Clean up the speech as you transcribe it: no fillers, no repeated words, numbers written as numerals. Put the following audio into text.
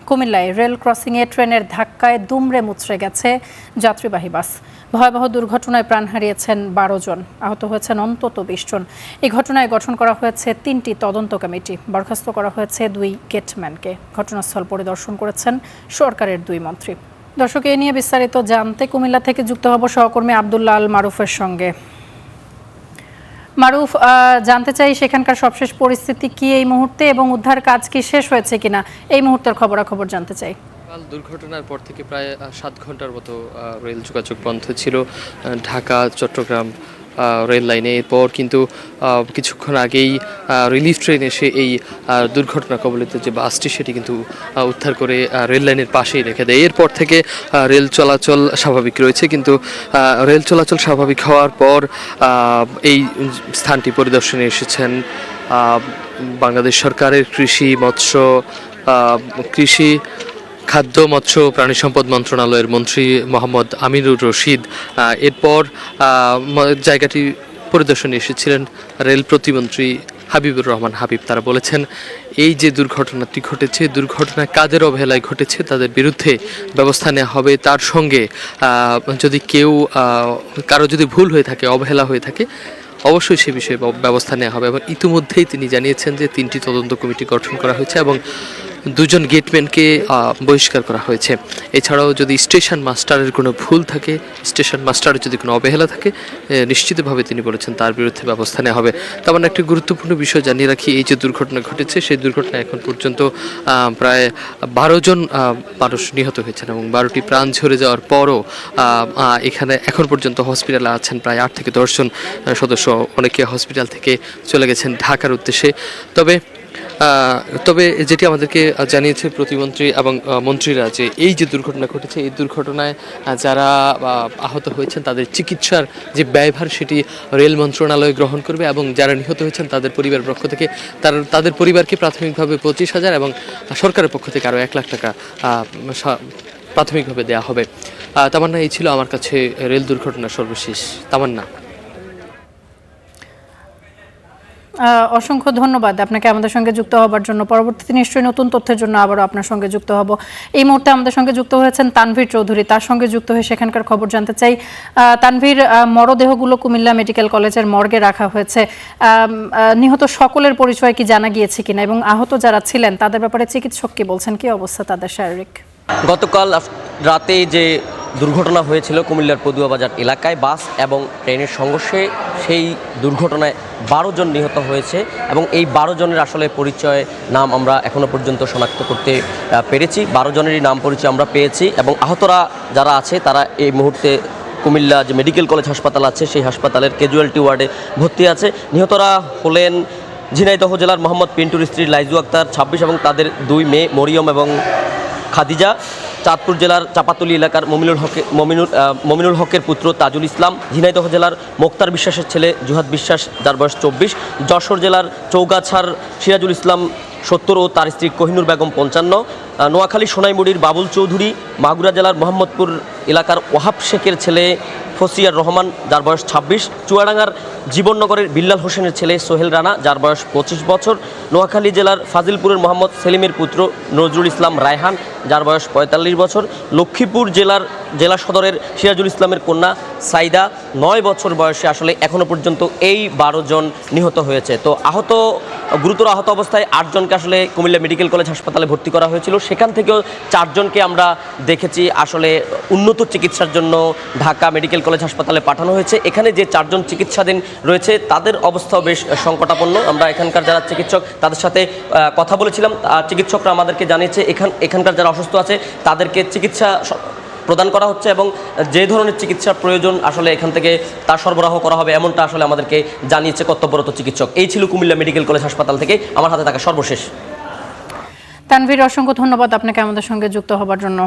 কুমিল্লায় রেল ক্রসিংয়ে ট্রেনের ধাক্কায় দুমড়ে মুচড়ে গেছে যাত্রীবাহী বাস। ভয়াবহ দুর্ঘটনায় প্রাণ হারিয়েছেন 12 জন, আহত হয়েছেন অন্তত 20 জন। এই ঘটনায় গঠন করা হয়েছে 3টি তদন্ত কমিটি, বরখাস্ত করা হয়েছে 2 গেটম্যানকে। ঘটনাস্থল পরিদর্শন করেছেন সরকারের 2 মন্ত্রী। দর্শক, এ নিয়ে বিস্তারিত জানতে কুমিল্লা থেকে যুক্ত হব সহকর্মী আব্দুল্লাহ আল মারুফের সঙ্গে। মারুফ, জানতে চাই সেখানকার সবশেষ পরিস্থিতি কি এই মুহূর্তে এবং উদ্ধার কাজ কি শেষ হয়েছে কিনা এই মুহূর্তের খবরাখবর জানতে চাই। দুর্ঘটনার পর থেকে প্রায় 7 ঘন্টার মতো রেল যোগাযোগ বন্ধ ছিল ঢাকা চট্টগ্রাম রেল লাইনে। এরপর কিন্তু কিছুক্ষণ আগেই রিলিফ ট্রেন এসে এই দুর্ঘটনা কবলিত যে বাসটি সেটি কিন্তু উদ্ধার করে রেল লাইনের পাশেই রেখে দেয়। এরপর থেকে রেল চলাচল স্বাভাবিক রয়েছে, কিন্তু রেল চলাচল স্বাভাবিক হওয়ার পর এই স্থানটি পরিদর্শনে এসেছেন বাংলাদেশ সরকারের কৃষি খাদ্য মৎস্য প্রাণী সম্পদ মন্ত্রণালয়ের মন্ত্রী মোহাম্মদ আমিনুর রশিদ। এরপর জায়গাটি পরিদর্শনে এসেছিলেন রেল প্রতিমন্ত্রী হাবিবুর রহমান হাবিব। তারা বলেছেন, এই যে দুর্ঘটনাটি ঘটেছে, দুর্ঘটনা কাদের অবহেলায় ঘটেছে তাদের বিরুদ্ধে ব্যবস্থা নেওয়া হবে। তার সঙ্গে যদি কারো যদি ভুল হয়ে থাকে, অবহেলা হয়ে থাকে, অবশ্যই সে বিষয়ে ব্যবস্থা নেওয়া হবে। এবং ইতিমধ্যেই তিনি জানিয়েছেন যে 3টি তদন্ত কমিটি গঠন করা হয়েছে এবং 2 জন গেটম্যানকে বহিষ্কার করা হয়েছে। এছাড়াও যদি স্টেশন মাস্টারের কোনো ভুল থাকে, স্টেশন মাস্টারের যদি কোনো অবহেলা থাকে, নিশ্চিতভাবে তিনি বলেছেন তার বিরুদ্ধে ব্যবস্থা নেওয়া হবে। তেমন একটি গুরুত্বপূর্ণ বিষয় জানিয়ে রাখি, এই যে দুর্ঘটনা ঘটেছে সেই দুর্ঘটনায় এখন পর্যন্ত প্রায় 12 জন মানুষ নিহত হয়েছেন এবং 12টি প্রাণ ঝরে যাওয়ার পরও এখানে এখন পর্যন্ত হসপিটালে আছেন প্রায় 8 থেকে 10 জন সদস্য। অনেকে হসপিটাল থেকে চলে গেছেন ঢাকার উদ্দেশ্যে। তবে যেটি আমাদেরকে জানিয়েছে প্রতিমন্ত্রী এবং মন্ত্রীরা, যে এই যে দুর্ঘটনা ঘটেছে, এই দুর্ঘটনায় যারা আহত হয়েছেন তাদের চিকিৎসার যে ব্যয়ভার সেটি রেল মন্ত্রণালয় গ্রহণ করবে এবং যারা নিহত হয়েছেন তাদের পরিবারের পক্ষ থেকে তাদের পরিবারকে প্রাথমিকভাবে 25,000 এবং সরকারের পক্ষ থেকে আরও 1 লাখ টাকা প্রাথমিকভাবে দেওয়া হবে। তামান্না, এই ছিল আমার কাছে রেল দুর্ঘটনার সর্বশেষ। তামান্না। অসংখ্য ধন্যবাদ আপনাকে আমাদের সঙ্গে যুক্ত হবার জন্য। পরবর্তীতে নিশ্চয়ই নতুন তথ্যের জন্য আবারও আপনার সঙ্গে যুক্ত হব। এই মুহূর্তে আমাদের সঙ্গে যুক্ত হয়েছেন তানভীর চৌধুরী, তার সঙ্গে যুক্ত হয়ে সেখানকার খবর জানতে চাই। তানভীর, মরদেহগুলো কুমিল্লা মেডিকেল কলেজের মর্গে রাখা হয়েছে। নিহত সকলের পরিচয় কি জানা গিয়েছে কিনা এবং আহত যারা ছিলেন তাদের ব্যাপারে চিকিৎসক কি বলছেন, কি অবস্থা তাদের শারীরিক? গতকাল রাতে যে দুর্ঘটনা হয়েছিল কুমিল্লার পদুয়া বাজার এলাকায় বাস এবং ট্রেনের সংঘর্ষে, সেই দুর্ঘটনায় 12 জন নিহত হয়েছে এবং এই 12 জনের আসলে পরিচয় নাম আমরা এখনও পর্যন্ত শনাক্ত করতে পেরেছি। 12 জনেরই নাম পরিচয় আমরা পেয়েছি এবং আহতরা যারা আছে তারা এই মুহূর্তে কুমিল্লা যে মেডিকেল কলেজ হাসপাতাল আছে সেই হাসপাতালের ক্যাজুয়ালিটি ওয়ার্ডে ভর্তি আছে। নিহতরা হলেন ঝিনাইদহ জেলার মোহাম্মদ পিন্টুর স্ত্রী লাইজু আক্তার 26 এবং তাদের 2 মেয়ে মরিয়ম এবং খাদিজা, চাঁদপুর জেলার চাপাতলি এলাকার মমিনুল হকের পুত্র তাজুল ইসলাম, ঝিনাইদহ জেলার মোক্তার বিশ্বাসের ছেলে জুহাদ বিশ্বাস যার বয়স 24, যশোর জেলার চৌগাছার সিরাজুল ইসলাম 70 ও তার স্ত্রী কোহিনুর বেগম 55, নোয়াখালী সোনাইমুড়ির বাবুল চৌধুরী, মাগুরা জেলার মোহাম্মদপুর এলাকার ওয়াহাব শেখের ছেলে ফসিয়ার রহমান যার বয়স 26, চুয়াডাঙ্গার জীবননগরের বিল্লাল হোসেনের ছেলে সোহেল রানা যার বয়স 25 বছর, নোয়াখালী জেলার ফাজিলপুরের মোহাম্মদ সেলিমের পুত্র নজরুল ইসলাম রায়হান যার বয়স 45 বছর, লক্ষ্মীপুর জেলা সদরের সিরাজুল ইসলামের কন্যা সাইদা 9 বছর বয়সে আসলে এখনও পর্যন্ত এই 12 জন নিহত হয়েছে। তো গুরুতর আহত অবস্থায় 8 জনকে আসলে কুমিল্লা মেডিকেল কলেজ হাসপাতালে ভর্তি করা হয়েছিল। সেখান থেকেও 4 জনকে আমরা দেখেছি আসলে উন্নত চিকিৎসার জন্য ঢাকা মেডিকেল কলেজ হাসপাতালে পাঠানো হয়েছে। এখানে যে 4 জন চিকিৎসাধীন রয়েছে তাদের অবস্থাও বেশ সংকটাপন্ন। আমরা এখানকার যারা চিকিৎসক তাদের সাথে কথা বলেছিলাম, চিকিৎসকরা আমাদেরকে জানিয়েছে এখানকার যারা অসুস্থ আছে তাদেরকে চিকিৎসা প্রদান করা হচ্ছে এবং যে ধরনের চিকিৎসার প্রয়োজন আসলে এখান থেকে তা সরবরাহ করা হবে, এমনটা আসলে আমাদেরকে জানিয়েছে কর্তব্যরত চিকিৎসক। এই ছিল কুমিল্লা মেডিকেল কলেজ হাসপাতাল থেকে আমার হাতে থাকা সর্বশেষ। তানভীর, অসংখ্য ধন্যবাদ আপনাকে আমাদের সঙ্গে যুক্ত হবার জন্য।